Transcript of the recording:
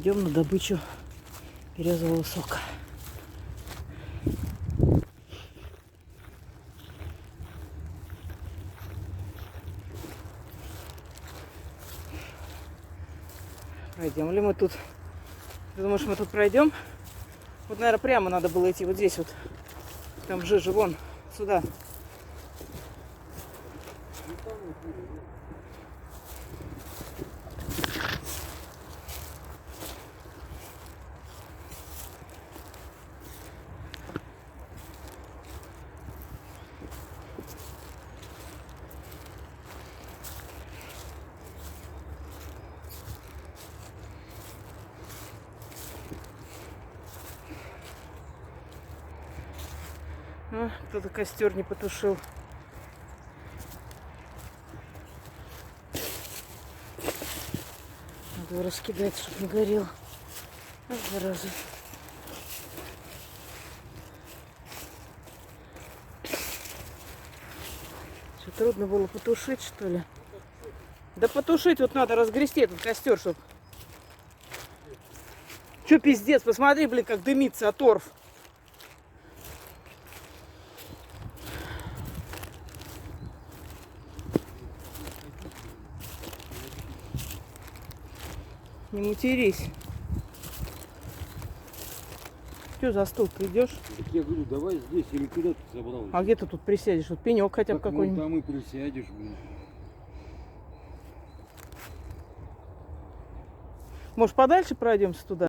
Идем на добычу березового сока. Пройдем ли мы тут? Ты думаешь, мы тут пройдем? Вот, наверное, прямо надо было идти. Вот здесь вот. Там жижа, вон, сюда. Кто-то костер не потушил. Надо его раскидать, чтобы не горел. Зараза. Что, трудно было потушить, что ли? Да потушить вот надо, разгрести этот костер, чтобы... Че пиздец, посмотри, блин, как дымится торф. Не матерись. Че застыл, ты идешь? Так я говорю, давай здесь или куда ты собрал? А где ты тут присядешь? Вот пенек хотя бы какой-нибудь. Там и присядешь, блин. Может, подальше пройдемся туда?